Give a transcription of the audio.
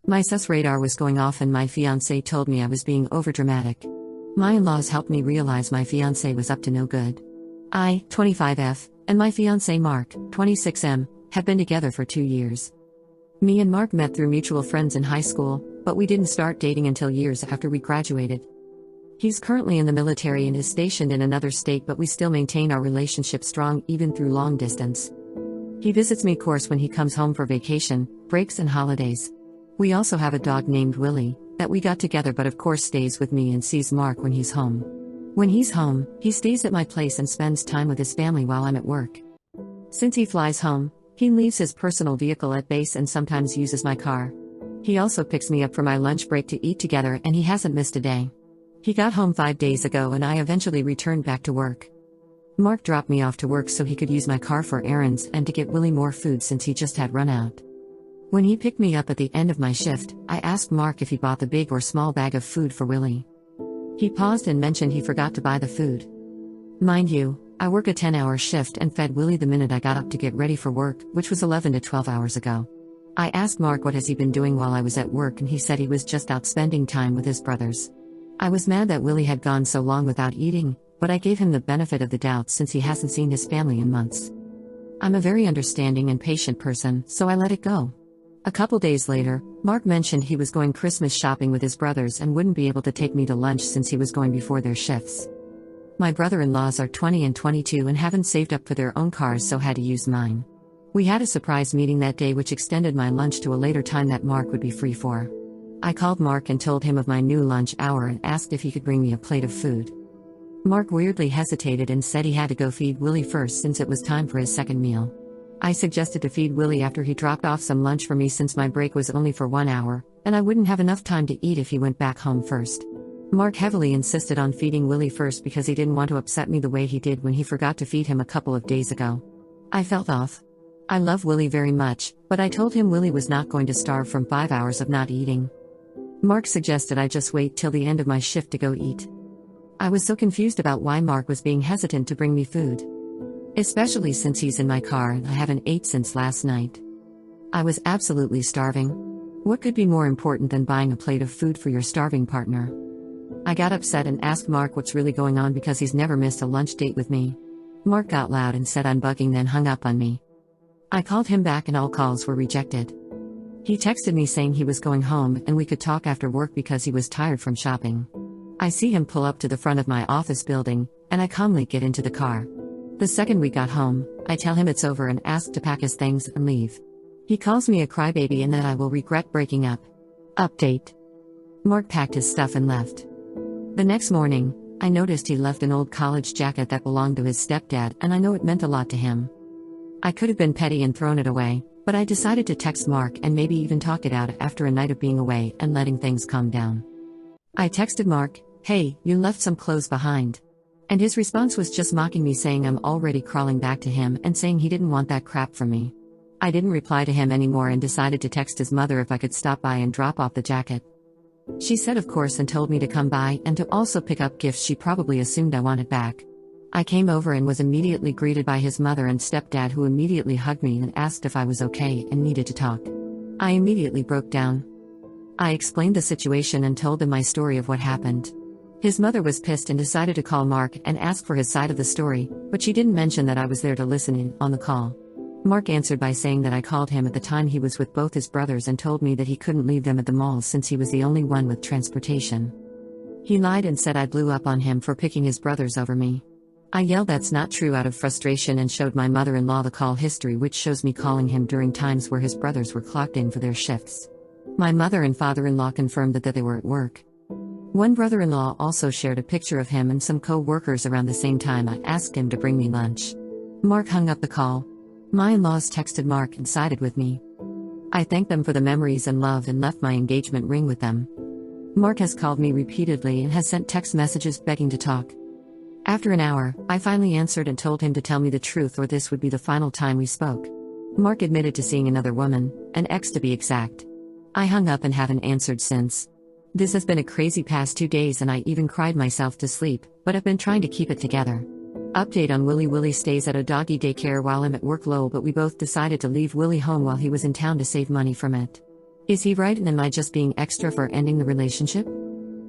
My sus radar was going off and my fiance told me I was being overdramatic. My in-laws helped me realize my fiance was up to no good. I, 25F, and my fiance Mark, 26M, have been together for 2 years. Me and Mark met through mutual friends in high school, but we didn't start dating until years after we graduated. He's currently in the military and is stationed in another state, but we still maintain our relationship strong even through long distance. He visits me, of course, when he comes home for vacation, breaks and holidays. We also have a dog named Willie, that we got together but of course stays with me and sees Mark when he's home. When he's home, he stays at my place and spends time with his family while I'm at work. Since he flies home, he leaves his personal vehicle at base and sometimes uses my car. He also picks me up for my lunch break to eat together and he hasn't missed a day. He got home 5 days ago and I eventually returned back to work. Mark dropped me off to work so he could use my car for errands and to get Willie more food since he just had run out. When he picked me up at the end of my shift, I asked Mark if he bought the big or small bag of food for Willie. He paused and mentioned he forgot to buy the food. Mind you, I work a 10-hour shift and fed Willie the minute I got up to get ready for work, which was 11 to 12 hours ago. I asked Mark what has he been doing while I was at work and he said he was just out spending time with his brothers. I was mad that Willie had gone so long without eating, but I gave him the benefit of the doubt since he hasn't seen his family in months. I'm a very understanding and patient person, so I let it go. A couple days later, Mark mentioned he was going Christmas shopping with his brothers and wouldn't be able to take me to lunch since he was going before their shifts. My brother-in-laws are 20 and 22 and haven't saved up for their own cars, so had to use mine. We had a surprise meeting that day which extended my lunch to a later time that Mark would be free for. I called Mark and told him of my new lunch hour and asked if he could bring me a plate of food. Mark weirdly hesitated and said he had to go feed Willie first since it was time for his second meal. I suggested to feed Willie after he dropped off some lunch for me since my break was only for 1 hour, and I wouldn't have enough time to eat if he went back home first. Mark heavily insisted on feeding Willie first because he didn't want to upset me the way he did when he forgot to feed him a couple of days ago. I felt off. I love Willie very much, but I told him Willie was not going to starve from 5 hours of not eating. Mark suggested I just wait till the end of my shift to go eat. I was so confused about why Mark was being hesitant to bring me food. Especially since he's in my car and I haven't ate since last night. I was absolutely starving. What could be more important than buying a plate of food for your starving partner? I got upset and asked Mark what's really going on because he's never missed a lunch date with me. Mark got loud and said I'm bugging, then hung up on me. I called him back and all calls were rejected. He texted me saying he was going home and we could talk after work because he was tired from shopping. I see him pull up to the front of my office building, and I calmly get into the car. The second we got home, I tell him it's over and ask to pack his things and leave. He calls me a crybaby and that I will regret breaking up. Update. Mark packed his stuff and left. The next morning, I noticed he left an old college jacket that belonged to his stepdad, and I know it meant a lot to him. I could have been petty and thrown it away, but I decided to text Mark and maybe even talk it out after a night of being away and letting things calm down. I texted Mark, "Hey, you left some clothes behind." And his response was just mocking me, saying I'm already crawling back to him and saying he didn't want that crap from me. I didn't reply to him anymore and decided to text his mother if I could stop by and drop off the jacket. She said of course and told me to come by and to also pick up gifts she probably assumed I wanted back. I came over and was immediately greeted by his mother and stepdad, who immediately hugged me and asked if I was okay and needed to talk. I immediately broke down. I explained the situation and told them my story of what happened. His mother was pissed and decided to call Mark and ask for his side of the story, but she didn't mention that I was there to listen in on the call. Mark answered by saying that I called him at the time he was with both his brothers and told me that he couldn't leave them at the mall since he was the only one with transportation. He lied and said I blew up on him for picking his brothers over me. I yelled that's not true out of frustration and showed my mother-in-law the call history, which shows me calling him during times where his brothers were clocked in for their shifts. My mother and father-in-law confirmed that they were at work. One brother-in-law also shared a picture of him and some co-workers around the same time I asked him to bring me lunch. Mark hung up the call. My in-laws texted Mark and sided with me. I thanked them for the memories and love and left my engagement ring with them. Mark has called me repeatedly and has sent text messages begging to talk. After an hour, I finally answered and told him to tell me the truth or this would be the final time we spoke. Mark admitted to seeing another woman, an ex to be exact. I hung up and haven't answered since. This has been a crazy past 2 days and I even cried myself to sleep, but I've been trying to keep it together. Update on Willie. Willie stays at a doggy daycare while I'm at work. But we both decided to leave Willie home while he was in town to save money from it. Is he right and am I just being extra for ending the relationship?